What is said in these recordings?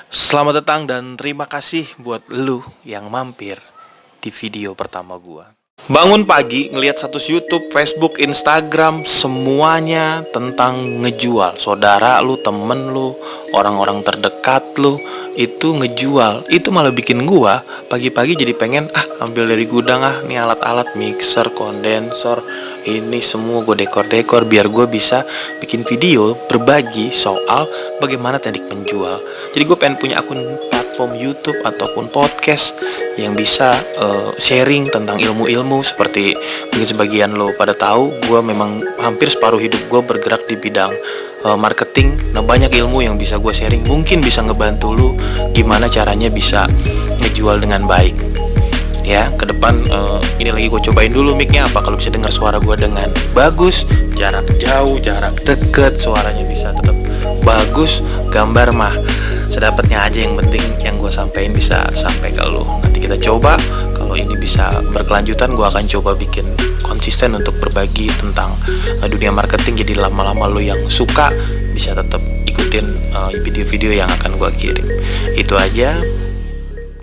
Selamat datang dan terima kasih buat lu yang mampir di video pertama gua. Bangun pagi ngelihat status YouTube, Facebook, Instagram, semuanya tentang ngejual. Saudara lu, temen lu, orang-orang terdekat lu itu ngejual. Itu malah bikin gua pagi-pagi jadi pengen ambil dari gudang nih alat-alat mixer, kondensor, ini semua gue dekor-dekor biar gue bisa bikin video berbagi soal bagaimana teknik menjual. Jadi gue pengen punya akun platform YouTube ataupun podcast yang bisa sharing tentang ilmu-ilmu. Seperti mungkin sebagian lo pada tahu, gue memang hampir separuh hidup gue bergerak di bidang marketing. Nah, banyak ilmu yang bisa gue sharing, mungkin bisa ngebantu lo gimana caranya bisa ngejual dengan baik. Ya, ke depan ini lagi gue cobain dulu mic-nya apa, kalau bisa dengar suara gue dengan bagus, jarak jauh, jarak deket, suaranya bisa tetap bagus, gambar mah sedapatnya aja, yang penting yang gue sampein bisa sampai ke lo. Nanti kita coba, kalau ini bisa berkelanjutan gue akan coba bikin konsisten untuk berbagi tentang dunia marketing, jadi lama-lama lo yang suka bisa tetap ikutin video-video yang akan gue kirim. Itu aja.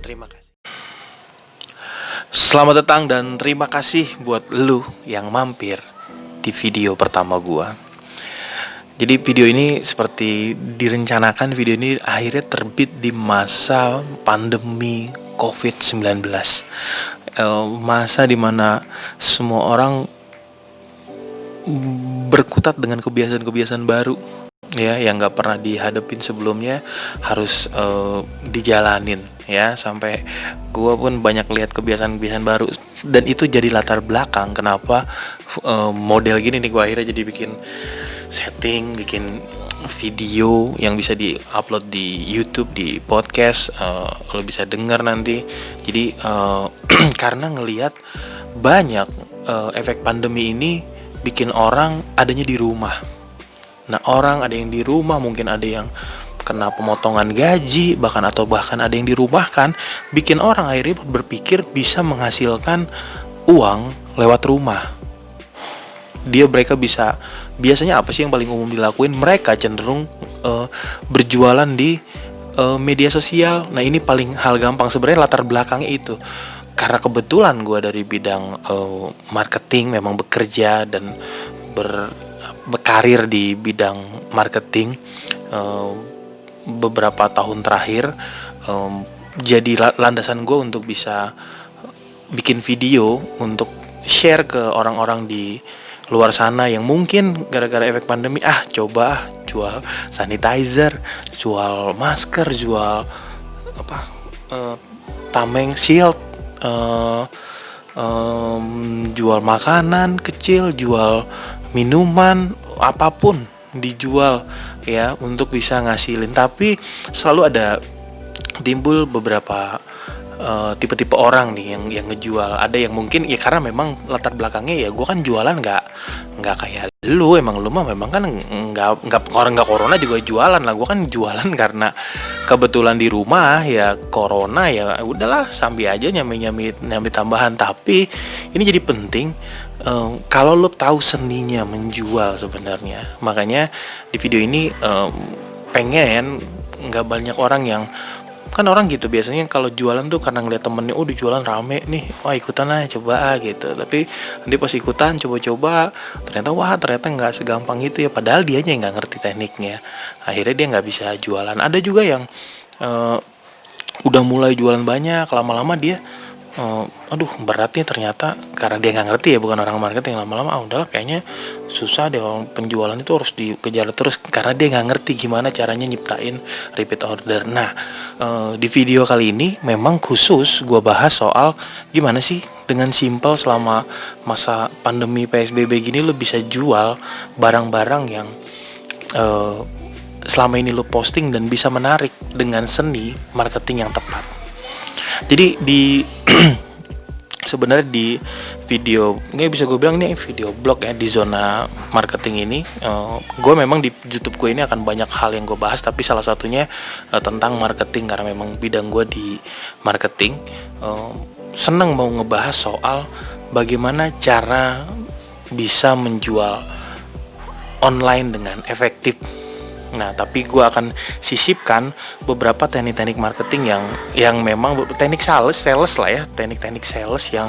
Terima kasih. Selamat datang dan terima kasih buat lu yang mampir di video pertama gua. Jadi video ini seperti direncanakan, video ini akhirnya terbit di masa pandemi COVID-19. Masa dimana semua orang berkutat dengan kebiasaan-kebiasaan baru, ya, yang nggak pernah dihadapin sebelumnya, harus dijalanin, ya. Sampai gue pun banyak lihat kebiasaan-kebiasaan baru, dan itu jadi latar belakang kenapa model gini nih gue akhirnya jadi bikin setting, bikin video yang bisa di-upload di YouTube, di podcast, lo bisa denger nanti. Jadi karena ngelihat banyak efek pandemi ini bikin orang adanya di rumah. Nah, orang ada yang di rumah, mungkin ada yang kena pemotongan gaji, bahkan ada yang dirumahkan, bikin orang akhirnya berpikir bisa menghasilkan uang lewat rumah. Mereka bisa, biasanya apa sih yang paling umum dilakuin? Mereka cenderung berjualan di media sosial. Nah, ini paling hal gampang sebenarnya, latar belakangnya itu. Karena kebetulan gue dari bidang marketing, memang bekerja dan berkarir di bidang marketing beberapa tahun terakhir, jadi landasan gue untuk bisa bikin video untuk share ke orang-orang di luar sana yang mungkin gara-gara efek pandemi coba jual sanitizer, jual masker, jual tameng shield, jual makanan kecil, jual minuman, apapun dijual, ya, untuk bisa ngasilin. Tapi selalu ada timbul beberapa tipe-tipe orang nih yang ngejual. Ada yang mungkin ya karena memang latar belakangnya, ya gue kan jualan nggak kayak lu, emang lu mah memang kan nggak corona juga jualan lah. Gue kan jualan karena kebetulan di rumah ya corona, ya udahlah sambil aja nyambi tambahan. Tapi ini jadi penting kalau lo tahu seninya menjual sebenarnya. Makanya di video ini pengen nggak banyak orang yang, kan orang gitu biasanya kalau jualan tuh karena ngeliat temennya udah jualan rame nih, wah ikutan aja coba gitu. Tapi nanti pas ikutan coba-coba ternyata nggak segampang itu ya, padahal dianya nggak ngerti tekniknya, akhirnya dia nggak bisa jualan. Ada juga yang udah mulai jualan banyak, lama-lama dia beratnya ternyata karena dia nggak ngerti, ya bukan orang marketing. Lama-lama udahlah kayaknya susah deh, orang penjualan itu harus dikejar terus karena dia nggak ngerti gimana caranya nyiptain repeat order. Nah, di video kali ini memang khusus gue bahas soal gimana sih dengan simple selama masa pandemi PSBB gini lo bisa jual barang-barang yang selama ini lo posting dan bisa menarik dengan seni marketing yang tepat. Jadi sebenarnya di video ini bisa gue bilang ini video blog ya, di zona marketing ini gue memang di YouTube gue ini akan banyak hal yang gue bahas, tapi salah satunya tentang marketing karena memang bidang gue di marketing. Seneng mau ngebahas soal bagaimana cara bisa menjual online dengan efektif, Nah, tapi gue akan sisipkan beberapa teknik-teknik marketing yang memang teknik sales lah ya, teknik-teknik sales yang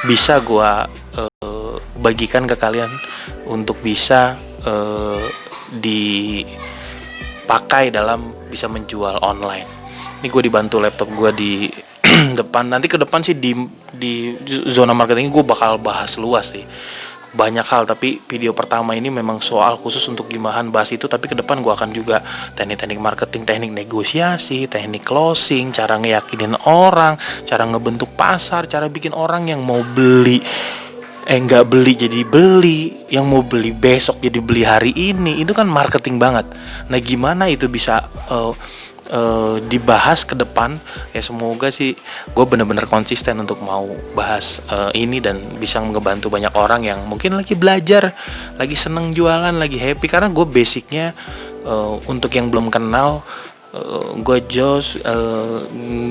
bisa gue bagikan ke kalian untuk bisa dipakai dalam bisa menjual online. Ini gue dibantu laptop gue di depan. Nanti ke depan sih di zona marketing gue bakal bahas luas sih, banyak hal, tapi video pertama ini memang soal khusus untuk gimana bahas itu. Tapi ke depan gue akan juga teknik-teknik marketing, teknik negosiasi, teknik closing, cara ngeyakinin orang, cara ngebentuk pasar, cara bikin orang yang mau beli nggak beli jadi beli, yang mau beli besok jadi beli hari ini. Itu kan marketing banget. Nah, gimana itu bisa dibahas ke depan ya. Semoga sih gue bener-bener konsisten untuk mau bahas ini dan bisa ngebantu banyak orang yang mungkin lagi belajar, lagi seneng jualan, lagi happy. Karena gue basicnya untuk yang belum kenal gue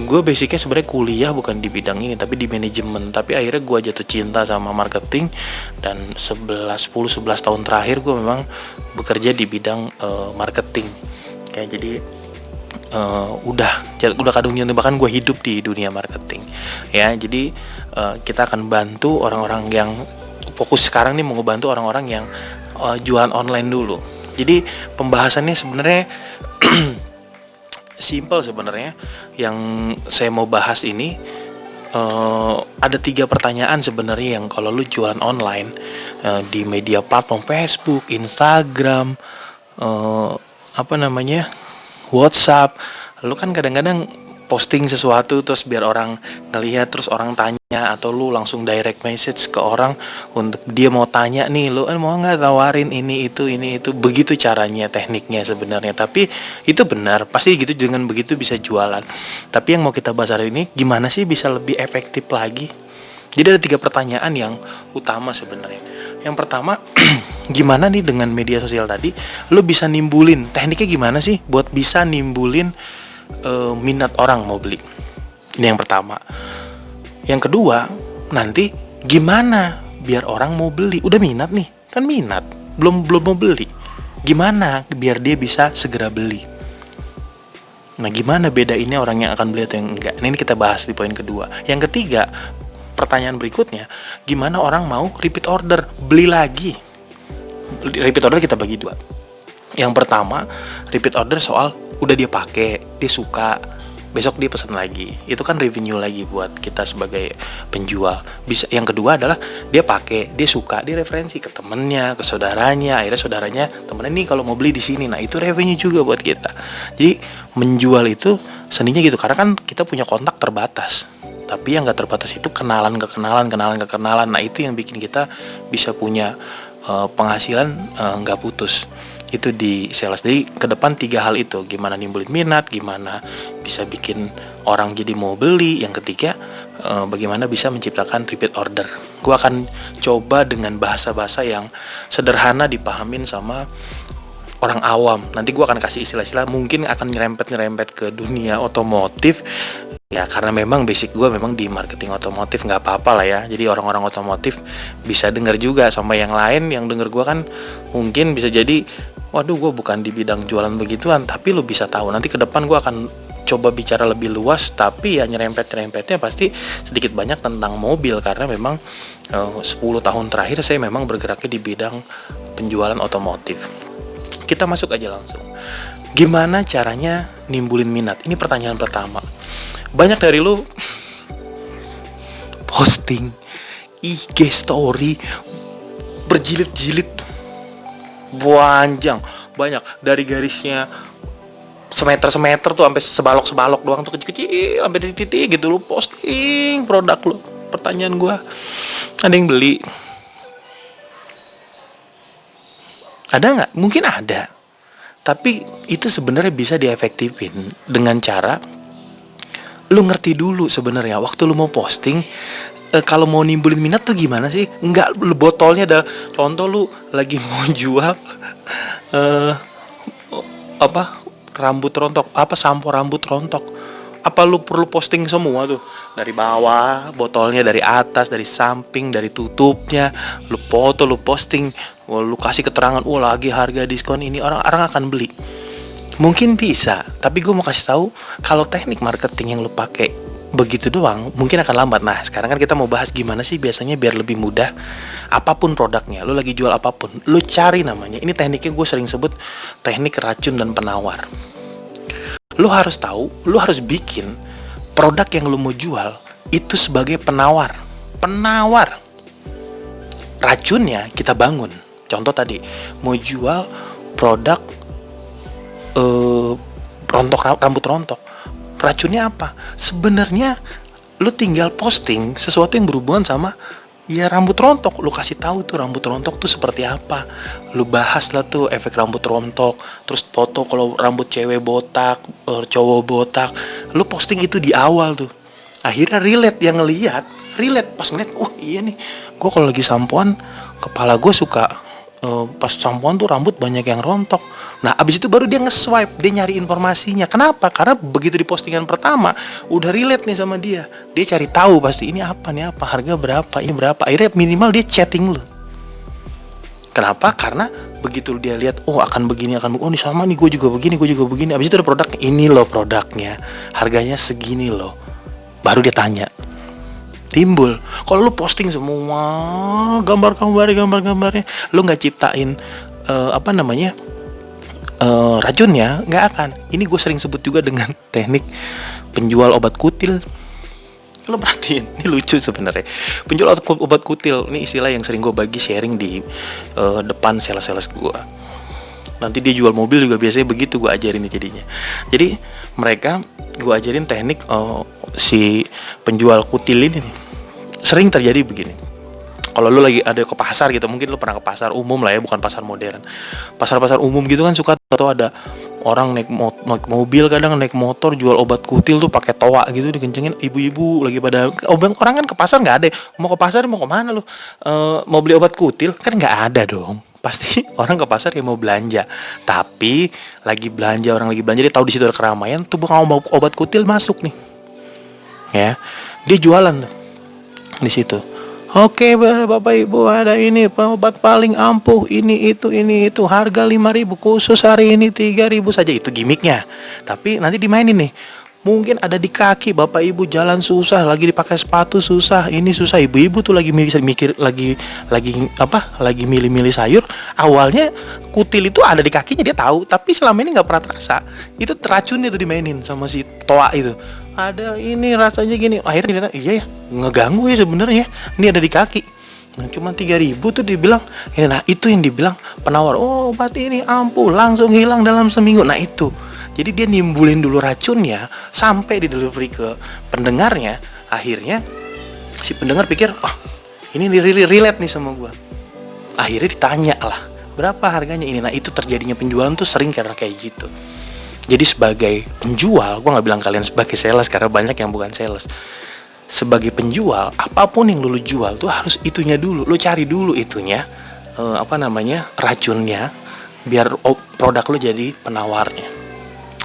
gue basicnya sebenarnya kuliah bukan di bidang ini tapi di manajemen. Tapi akhirnya gue jatuh cinta sama marketing dan 10-11 tahun terakhir gue memang bekerja di bidang marketing kayak. Jadi udah kadung nyentuh, bahkan gue hidup di dunia marketing ya. Jadi kita akan bantu orang-orang yang fokus sekarang nih, mau ngebantu orang-orang yang jualan online dulu. Jadi pembahasannya sebenarnya simple sebenarnya. Yang saya mau bahas ini ada 3 pertanyaan sebenarnya yang kalau lu jualan online di media platform Facebook, Instagram, WhatsApp, lu kan kadang-kadang posting sesuatu terus biar orang ngelihat, terus orang tanya, atau lu langsung direct message ke orang untuk dia mau tanya nih, lu mau nggak tawarin ini itu. Begitu caranya, tekniknya sebenarnya. Tapi itu benar, pasti gitu, dengan begitu bisa jualan. Tapi yang mau kita bahas hari ini, gimana sih bisa lebih efektif lagi? Jadi ada 3 pertanyaan yang utama sebenarnya. Yang pertama, gimana nih dengan media sosial tadi lo bisa nimbulin, tekniknya gimana sih buat bisa nimbulin minat orang mau beli. Ini yang pertama. Yang kedua, nanti gimana biar orang mau beli. Udah minat nih, kan minat, belum mau beli. Gimana biar dia bisa segera beli. Nah, gimana bedainnya orang yang akan beli atau yang enggak. Nah, ini kita bahas di poin kedua. Yang ketiga, pertanyaan berikutnya, gimana orang mau repeat order, beli lagi. Repeat order kita bagi 2. Yang pertama, repeat order soal udah dia pakai, dia suka, besok dia pesan lagi. Itu kan revenue lagi buat kita sebagai penjual. Bisa. Yang kedua adalah dia pakai, dia suka, dia referensi ke temennya, ke saudaranya. Akhirnya saudaranya, temennya nih kalau mau beli di sini. Nah, itu revenue juga buat kita. Jadi menjual itu seninya gitu, karena kan kita punya kontak terbatas. Tapi yang gak terbatas itu kenalan ke kenalan. Nah, itu yang bikin kita bisa punya penghasilan gak putus. Itu di sales. Jadi ke depan 3 hal itu, gimana nimbulin minat, gimana bisa bikin orang jadi mau beli. Yang ketiga, bagaimana bisa menciptakan repeat order. Gue akan coba dengan bahasa-bahasa yang sederhana dipahamin sama orang awam. Nanti gue akan kasih istilah-istilah mungkin akan nyerempet ke dunia otomotif. Ya, karena memang basic gue memang di marketing otomotif, nggak apa-apa lah ya. Jadi orang-orang otomotif bisa dengar juga, sama yang lain yang denger gue kan mungkin bisa jadi, waduh, gue bukan di bidang jualan begituan, tapi lu bisa tahu. Nanti ke depan gue akan coba bicara lebih luas, tapi ya nyerempetnya pasti sedikit banyak tentang mobil, karena memang 10 tahun terakhir saya memang bergeraknya di bidang penjualan otomotif. Kita masuk aja langsung. Gimana caranya nimbulin minat? Ini pertanyaan pertama. Banyak dari lu posting IG story berjilid-jilid, panjang, banyak, dari garisnya semeter tuh sampai sebalok doang tuh, kecil-kecil sampai titik gitu, lu posting produk lu. Pertanyaan gua, ada yang beli? Ada nggak? Mungkin ada. Tapi itu sebenarnya bisa diefektifin dengan cara lu ngerti dulu sebenarnya waktu lu mau posting, kalau mau nimbulin minat tuh gimana sih? Enggak, botolnya ada. Contoh lu lagi mau jual rambut rontok, sampo rambut rontok. Apa lu perlu posting semua tuh? Dari bawah, botolnya, dari atas, dari samping, dari tutupnya. Lu foto, lu posting, lu kasih keterangan, lagi harga diskon ini, orang akan beli. Mungkin bisa, tapi gue mau kasih tahu kalau teknik marketing yang lu pakai begitu doang mungkin akan lambat. Nah, sekarang kan kita mau bahas gimana sih biasanya biar lebih mudah. Apapun produknya, lu lagi jual apapun, lu cari namanya. Ini tekniknya gue sering sebut teknik racun dan penawar. Lu harus tahu, lu harus bikin produk yang lu mau jual itu sebagai penawar. Penawar. Racunnya kita bangun. Contoh tadi, mau jual produk rambut rontok. Racunnya apa? Sebenarnya lu tinggal posting sesuatu yang berhubungan sama ya rambut rontok. Lu kasih tahu tuh rambut rontok tuh seperti apa. Lu bahas lah tuh efek rambut rontok. Terus foto kalau rambut cewek botak, cowok botak. Lu posting itu di awal tuh. Akhirnya relate pas ngeliat, oh iya nih, gue kalau lagi sampoan kepala gue suka pas sampoan tuh rambut banyak yang rontok. Nah abis itu baru dia nge-swipe, dia nyari informasinya. Kenapa? Karena begitu di postingan pertama udah relate nih sama dia. Dia cari tahu pasti ini apa, harga berapa, ini berapa. Akhirnya minimal dia chatting lu. Kenapa? Karena begitu dia lihat, oh akan begini, oh ini sama nih, gue juga begini. Abis itu ada produknya, ini loh produknya, harganya segini loh. Baru dia tanya. Timbul. Kalau lu posting semua gambarnya, lu nggak ciptain racunnya, nggak akan. Ini gue sering sebut juga dengan teknik penjual obat kutil. Lo perhatiin, ini lucu sebenarnya. Penjual obat kutil, ini istilah yang sering gue bagi sharing di depan sales gue. Nanti dia jual mobil juga biasanya begitu gue ajarin jadinya. Jadi mereka gue ajarin teknik si penjual kutil ini nih. Sering terjadi begini. Kalau lu lagi ada ke pasar gitu, mungkin lu pernah ke pasar umum lah ya, bukan pasar modern. Pasar-pasar umum gitu kan suka atau ada orang naik mobil, kadang naik motor jual obat kutil tuh pakai toa gitu dikencengin, ibu-ibu lagi pada orang kan ke pasar nggak ada. Mau ke pasar mau kemana lu? Mau beli obat kutil kan nggak ada dong. Pasti orang ke pasar ya mau belanja. Tapi orang lagi belanja dia tahu di situ ada keramaian, tuh bakal mau obat kutil masuk nih. Ya. Dia jualan tuh di situ. Oke, Bapak Ibu, ada ini obat paling ampuh, ini itu harga 5.000, khusus hari ini 3.000 saja. Itu gimmicknya. Tapi nanti dimainin nih. Mungkin ada di kaki, Bapak Ibu jalan susah, lagi dipakai sepatu susah, ini susah. Ibu-ibu tuh lagi milih-milih sayur. Awalnya kutil itu ada di kakinya, dia tahu, tapi selama ini nggak pernah terasa. Itu racunnya tuh dimainin sama si toa itu. Ada ini rasanya gini. Akhirnya iya ya, ngeganggu ya sebenarnya. Ini ada di kaki. Nah, cuma 3.000 tuh dibilang. Nah, itu yang dibilang penawar. Oh, obat ini ampuh, langsung hilang dalam seminggu. Nah, itu. Jadi dia nimbulin dulu racunnya sampai di delivery ke pendengarnya. Akhirnya si pendengar pikir, oh ini relate nih sama gue. Akhirnya ditanya lah, berapa harganya ini. Nah itu terjadinya penjualan tuh sering karena kayak gitu. Jadi sebagai penjual, gue gak bilang kalian sebagai sales karena banyak yang bukan sales. Sebagai penjual, apapun yang lu jual tuh harus itunya dulu. Lu cari dulu itunya, racunnya, biar produk lu jadi penawarnya.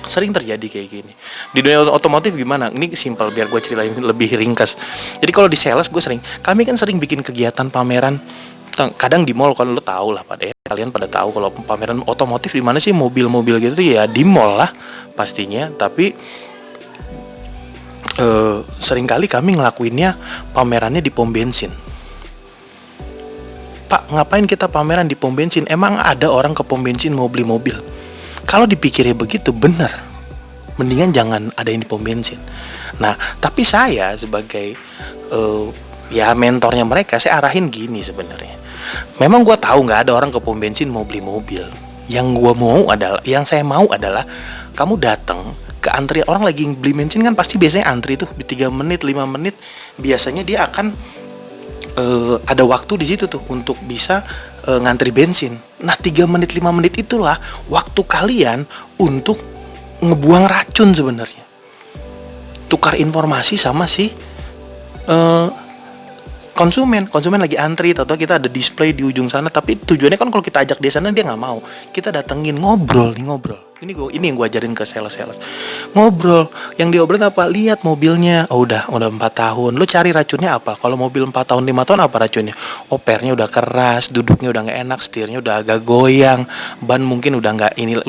Sering terjadi kayak gini. Di dunia otomotif gimana? Ini simpel biar gue ceritain lebih ringkas. Jadi kalau di sales kami kan sering bikin kegiatan pameran. Kadang di mall, kalau lo tahu lah kalian pada tahu kalau pameran otomotif di mana sih, mobil-mobil gitu ya di mall lah pastinya. Tapi seringkali kami ngelakuinnya pamerannya di pom bensin. Pak, ngapain kita pameran di pom bensin? Emang ada orang ke pom bensin mau beli mobil? Kalau dipikirnya begitu benar, mendingan jangan ada yang di pom bensin. Nah, tapi saya sebagai mentornya mereka, saya arahin gini sebenarnya. Memang gue tahu nggak ada orang ke pom bensin mau beli mobil. Yang saya mau adalah kamu datang ke antrian orang lagi beli bensin kan pasti biasanya antri tuh di 3 menit, 5 menit. Biasanya dia akan ada waktu di situ tuh untuk bisa ngantri bensin. Nah 3 menit 5 menit itulah waktu kalian untuk ngebuang racun sebenarnya. Tukar informasi sama si konsumen lagi antri, atau kita ada display di ujung sana, tapi tujuannya kan kalau kita ajak dia sana dia nggak mau. Kita datengin ngobrol. Ini yang gue ajarin ke sales. Ngobrol, yang diobrolin apa? Lihat mobilnya. Oh, udah 4 tahun. Lu cari racunnya apa? Kalau mobil 4 tahun 5 tahun apa racunnya? Oh, pernya udah keras, duduknya udah nggak enak, setirnya udah agak goyang, ban mungkin udah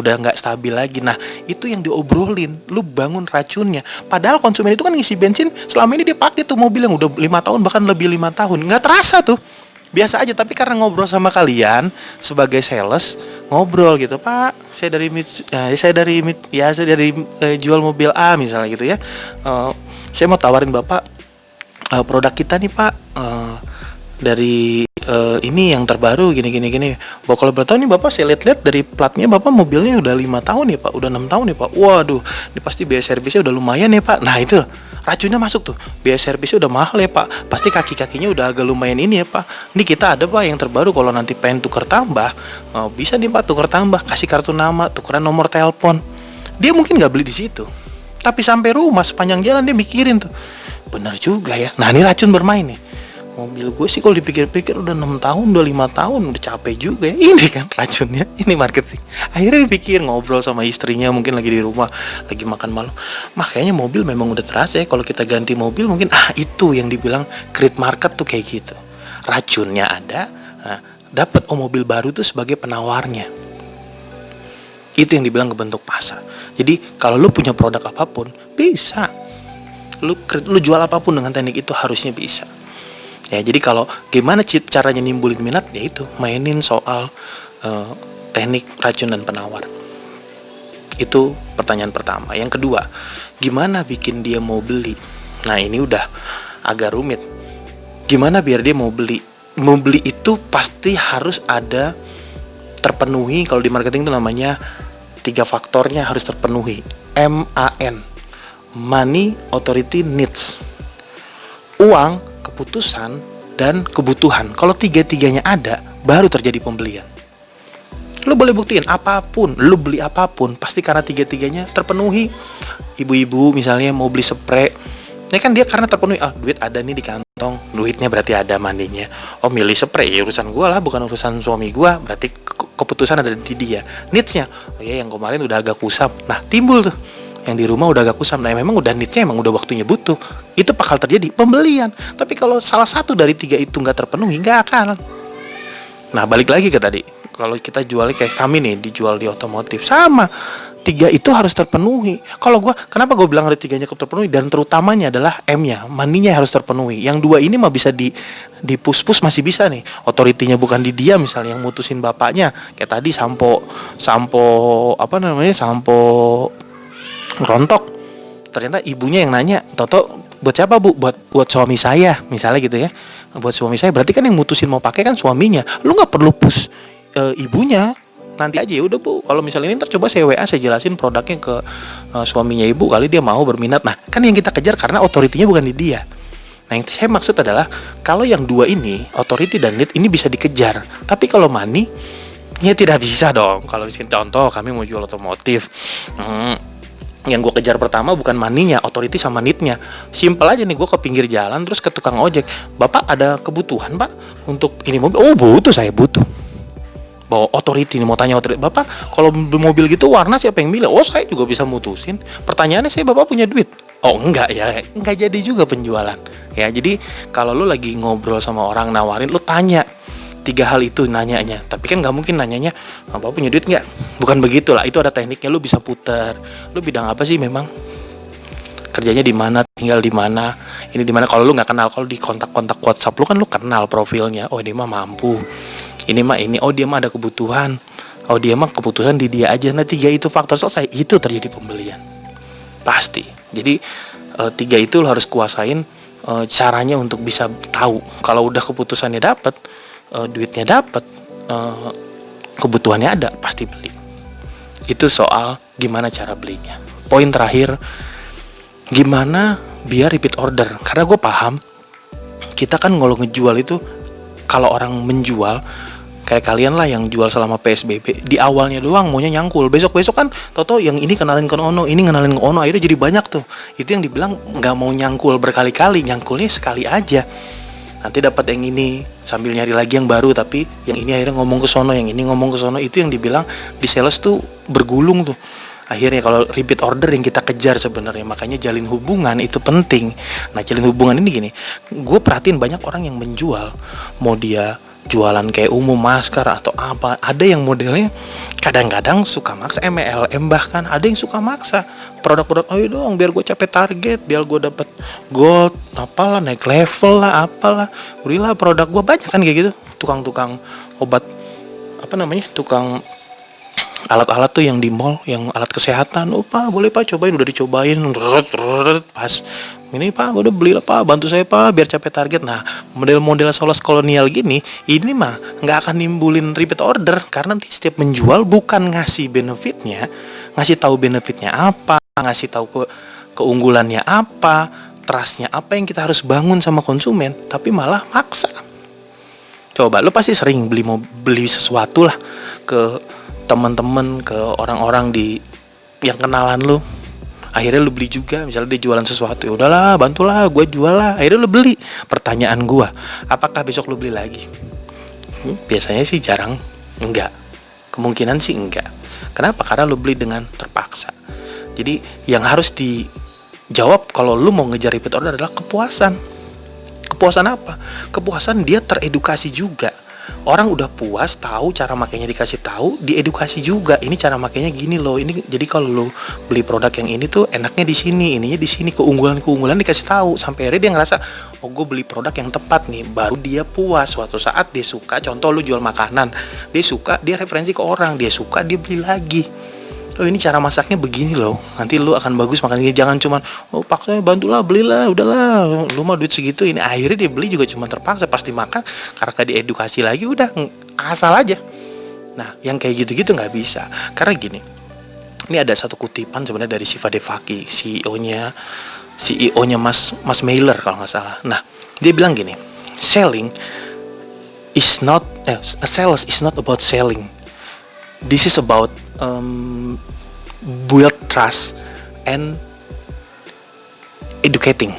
nggak stabil lagi. Nah, itu yang diobrolin. Lu bangun racunnya. Padahal konsumen itu kan ngisi bensin selama ini dia pakai tuh mobil yang udah 5 tahun bahkan lebih 5 tahun. Nggak terasa tuh. Biasa aja, tapi karena ngobrol sama kalian sebagai sales, ngobrol gitu, Pak, saya dari jual mobil A misalnya gitu ya. Saya mau tawarin Bapak produk kita nih, Pak, dari ini yang terbaru gini. Kalau boleh tahu nih Bapak, saya lihat-lihat dari platnya Bapak mobilnya udah 5 tahun ya Pak, udah 6 tahun ya Pak. Waduh, ini pasti biaya servisnya udah lumayan ya Pak. Nah, itu racunnya masuk tuh. Biaya servisnya udah mahal ya Pak. Pasti kaki-kakinya udah agak lumayan ini ya Pak. Ini kita ada Pak yang terbaru, kalau nanti pengen tuker tambah, bisa nih Pak tuker tambah, kasih kartu nama, tukeran nomor telepon. Dia mungkin nggak beli di situ, tapi sampai rumah sepanjang jalan dia mikirin tuh. Bener juga ya. Nah, ini racun bermain nih. Mobil gue sih kalau dipikir-pikir udah 6 tahun, udah 5 tahun, udah capek juga ya. Ini kan racunnya, ini marketing. Akhirnya dipikir, ngobrol sama istrinya mungkin lagi di rumah, lagi makan malam. Makanya mobil memang udah terasa ya, kalau kita ganti mobil mungkin, itu yang dibilang create market tuh kayak gitu. Racunnya ada, nah, dapat mobil baru tuh sebagai penawarnya. Itu yang dibilang kebentuk pasar. Jadi kalau lu punya produk apapun, bisa. Lu jual apapun dengan teknik itu harusnya bisa. Ya, jadi kalau gimana caranya nimbulin minat, ya itu mainin soal teknik racun dan penawar. Itu pertanyaan pertama. Yang kedua, gimana bikin dia mau beli? Nah, ini udah agak rumit. Gimana biar dia mau beli? Mau beli itu pasti harus ada terpenuhi. Kalau di marketing itu namanya 3 faktornya harus terpenuhi. MAN, money, authority, needs. Uang, keputusan, dan kebutuhan. Kalau 3-tiganya ada, baru terjadi pembelian. Lu boleh buktiin apapun, lu beli apapun, pasti karena 3-tiganya terpenuhi. Ibu-ibu misalnya mau beli spray, ini kan dia karena terpenuhi, duit ada nih di kantong, duitnya berarti ada mandinya. Oh, milih spray, ya urusan gua lah, bukan urusan suami gua, berarti keputusan ada di dia. Needs-nya, oh ya, yang kemarin udah agak kusam. Nah, timbul tuh yang di rumah udah agak kusam. Nah, memang udah needs-nya, emang udah waktunya butuh. Itu bakal terjadi pembelian. Tapi kalau salah satu dari 3 itu nggak terpenuhi, nggak akan. Nah, balik lagi ke tadi. Kalau kita jualnya kayak kami nih, dijual di otomotif, sama. 3 itu harus terpenuhi. Kalau kenapa gue bilang ada 3-nya terpenuhi? Dan terutamanya adalah M-nya, money-nya harus terpenuhi. Yang 2 ini mah bisa di push masih bisa nih. Otoritinya bukan di dia, misalnya yang mutusin bapaknya. Kayak tadi sampo rontok, ternyata ibunya yang nanya, Toto buat siapa Bu? Buat suami saya, misalnya gitu ya. Buat suami saya, berarti kan yang mutusin mau pakai kan suaminya. Lu nggak perlu push ibunya, nanti aja ya udah Bu. Kalau misalnya ini ntar coba saya WA, saya jelasin produknya ke suaminya ibu, kali dia mau berminat. Nah, kan yang kita kejar karena otoritinya bukan di dia. Nah, yang saya maksud adalah kalau yang 2 ini, authority dan need, ini bisa dikejar. Tapi kalau money, ya tidak bisa dong. Kalau misalnya contoh kami mau jual otomotif, yang gue kejar pertama bukan money-nya, authority sama need-nya. Simple aja nih, gue ke pinggir jalan terus ke tukang ojek, Bapak ada kebutuhan Pak untuk ini mobil? Oh, butuh, saya butuh. Bawa authority nih, mau tanya authority, Bapak kalau mobil gitu warna siapa yang milih? Oh, saya juga bisa mutusin. Pertanyaannya, saya Bapak punya duit? Oh, enggak ya, enggak jadi juga penjualan. Ya, jadi kalau lu lagi ngobrol sama orang nawarin, lu tanya 3 hal itu nanyanya. Tapi kan nggak mungkin nanyanya, Bapak punya duit nggak? Bukan begitu lah, itu ada tekniknya. Lu bisa putar. Lu bidang apa sih memang? Kerjanya di mana? Tinggal di mana? Ini di mana? Kalau lu nggak kenal, kalau di kontak-kontak WhatsApp lu kan lu kenal profilnya. Oh, dia mah mampu. Ini mah ini. Oh, dia mah ada kebutuhan. Oh, dia mah kebutuhan di dia aja. Nah, 3 itu faktor selesai. Itu terjadi pembelian. Pasti. Jadi 3 itu lu harus kuasain caranya untuk bisa tahu. Kalau udah keputusannya dapat, duitnya dapat, kebutuhannya ada, pasti beli. Itu soal gimana cara belinya. Poin terakhir, gimana biar repeat order. Karena gue paham, kita kan kalau ngejual itu, kalau orang menjual kayak kalian lah yang jual selama PSBB, di awalnya doang maunya nyangkul, besok-besok kan Toto yang ini kenalin ke Ono, ini kenalin ke Ono, akhirnya jadi banyak tuh. Itu yang dibilang nggak mau nyangkul berkali-kali, nyangkulnya sekali aja. nanti dapat yang ini sambil nyari lagi yang baru, tapi yang ini akhirnya ngomong ke sono, yang ini ngomong ke sono. Itu yang dibilang di sales tuh bergulung tuh. Akhirnya kalau repeat order yang kita kejar sebenarnya, makanya jalin hubungan itu penting. Nah, jalin hubungan ini gini, gue perhatiin banyak orang yang menjual, mau dia jualan kayak umum masker atau apa, ada yang modelnya kadang-kadang suka maksa MLM, bahkan ada yang suka maksa produk-produk, ayo dong biar gue capai target, biar gue dapet gold, apalah naik level lah, apalah, belilah produk gue. Banyak kan kayak gitu, tukang-tukang obat, apa namanya, tukang alat-alat tuh yang di mall, yang alat kesehatan. Oh pak, boleh pak cobain, udah dicobain, pas ini pak udah beli lah pak, bantu saya pak biar capai target. Nah, model-model solos kolonial gini, ini mah nggak akan nimbulin repeat order, karena nanti setiap menjual bukan ngasih benefitnya, ngasih tahu benefitnya apa, ngasih tahu keunggulannya apa, trustnya apa yang kita harus bangun sama konsumen, tapi malah maksa. Coba lu pasti sering beli sesuatu lah ke teman-teman, ke orang-orang di yang kenalan lu, akhirnya lu beli juga. Misalnya dia jualan sesuatu, ya udahlah bantulah gue jual lah, akhirnya lu beli. Pertanyaan gue, apakah besok lu beli lagi? Biasanya sih jarang, enggak. Kemungkinan sih enggak. Kenapa? Karena lu beli dengan terpaksa. Jadi yang harus dijawab kalau lu mau ngejar repeat order adalah kepuasan. Kepuasan apa? Kepuasan dia teredukasi juga. Orang udah puas, tahu cara makainya, dikasih tahu, diedukasi juga. Ini cara makainya gini loh. Ini jadi kalau lo beli produk yang ini tuh enaknya di sini, ininya di sini, keunggulan dikasih tahu. Sampai akhirnya dia ngerasa, oh gue beli produk yang tepat nih. Baru dia puas. Suatu saat dia suka. Contoh lo jual makanan, dia suka, dia referensi ke orang, dia suka, dia beli lagi. Oh ini cara masaknya begini loh, nanti lu akan bagus makan ini. Jangan cuman oh paksa bantulah belilah, udahlah lu mah duit segitu. Ini akhirnya dia beli juga cuma terpaksa, pasti makan karena gak diedukasi lagi, udah asal aja. Nah yang kayak gitu-gitu nggak bisa. Karena gini, ini ada satu kutipan sebenarnya dari Shiva Devaki, CEO-nya Mas Mailer kalau nggak salah. Nah dia bilang gini, sales is not about selling. This is about build trust and educating.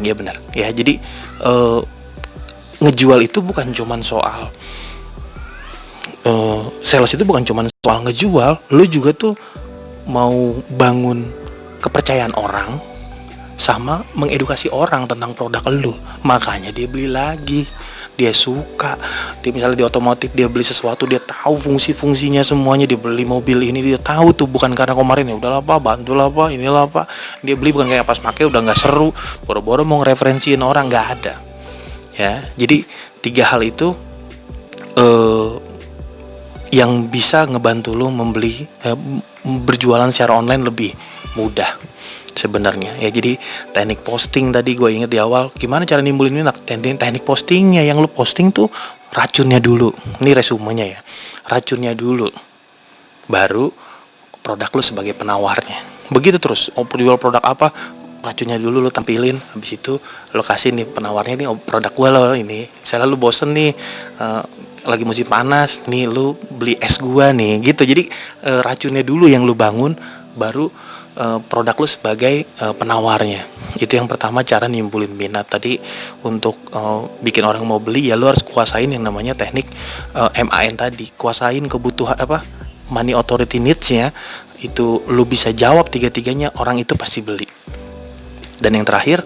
Ya benar. Ya jadi ngejual itu bukan cuman soal sales itu bukan cuman soal ngejual, lu juga tuh mau bangun kepercayaan orang sama mengedukasi orang tentang produk lu. Makanya dia beli lagi. Dia suka, dia misalnya di otomotif dia beli sesuatu, dia tahu fungsi-fungsinya semuanya. Dia beli mobil ini dia tahu tuh, bukan karena kemarin ya udahlah pak bantulah pak inilah pak. Dia beli bukan kayak pas pakai udah nggak seru, boro-boro mau ngereferensiin orang, nggak ada. Ya jadi 3 hal itu yang bisa ngebantu lo membeli berjualan secara online lebih mudah sebenarnya ya. Jadi teknik posting tadi gue inget di awal, gimana cara nimbulin minat. Teknik postingnya, yang lu posting tuh racunnya dulu. Ini resumenya ya, racunnya dulu, baru produk lu sebagai penawarnya. Begitu terus, jual produk apa, racunnya dulu lu tampilin, habis itu lu kasih nih penawarnya, nih produk gue loh ini. Misalnya lu bosen nih lagi musim panas nih, lu beli es gua nih gitu. Jadi racunnya dulu yang lu bangun, baru produk lu sebagai penawarnya. Itu yang pertama, cara nimbulin minat. Tadi untuk bikin orang mau beli ya lu harus kuasain yang namanya teknik MAN tadi. Kuasain kebutuhan money authority needs-nya. Itu lu bisa jawab 3-tiganya, orang itu pasti beli. Dan yang terakhir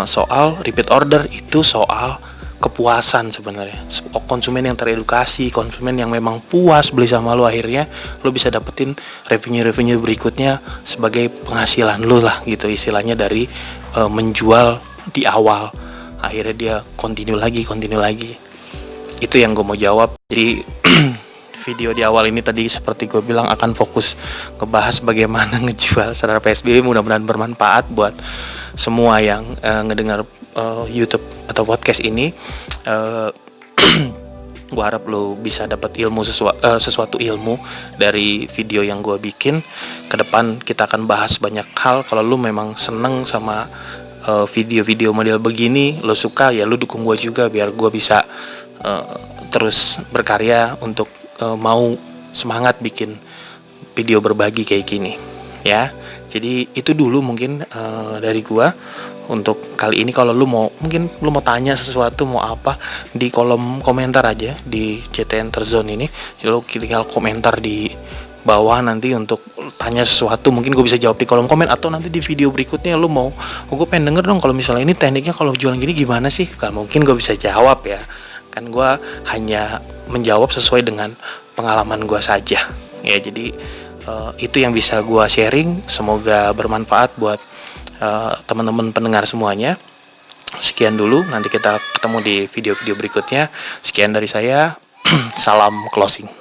soal repeat order, itu soal kepuasan sebenarnya. Konsumen yang teredukasi, konsumen yang memang puas beli sama lo, akhirnya lo bisa dapetin revenue berikutnya sebagai penghasilan lo lah gitu istilahnya, dari menjual di awal, akhirnya dia continue lagi. Itu yang gue mau jawab. Jadi video di awal ini tadi seperti gue bilang akan fokus ngebahas bagaimana ngejual secara PSBB. Mudah-mudahan bermanfaat buat semua yang ngedengar YouTube atau podcast ini. Gue harap lo bisa dapat ilmu sesuatu ilmu dari video yang gue bikin. Kedepan kita akan bahas banyak hal. Kalau lo memang seneng sama video-video model begini, lo suka ya lo dukung gue juga biar gue bisa terus berkarya untuk mau semangat bikin video berbagi kayak gini. ya. Jadi itu dulu mungkin dari gua untuk kali ini. Kalau lu mau, mungkin lu mau tanya sesuatu, mau apa, di kolom komentar aja di CT Enterzone ini. Lu tinggal komentar di bawah nanti untuk tanya sesuatu, mungkin gue bisa jawab di kolom komen, atau nanti di video berikutnya lu mau, oh, gue pengen denger dong kalau misalnya ini tekniknya kalau jualan gini gimana sih, kan mungkin gue bisa jawab ya. Kan gue hanya menjawab sesuai dengan pengalaman gue saja ya. Jadi itu yang bisa gue sharing, semoga bermanfaat buat teman-teman pendengar semuanya. Sekian dulu, nanti kita ketemu di video-video berikutnya. Sekian dari saya. Salam closing.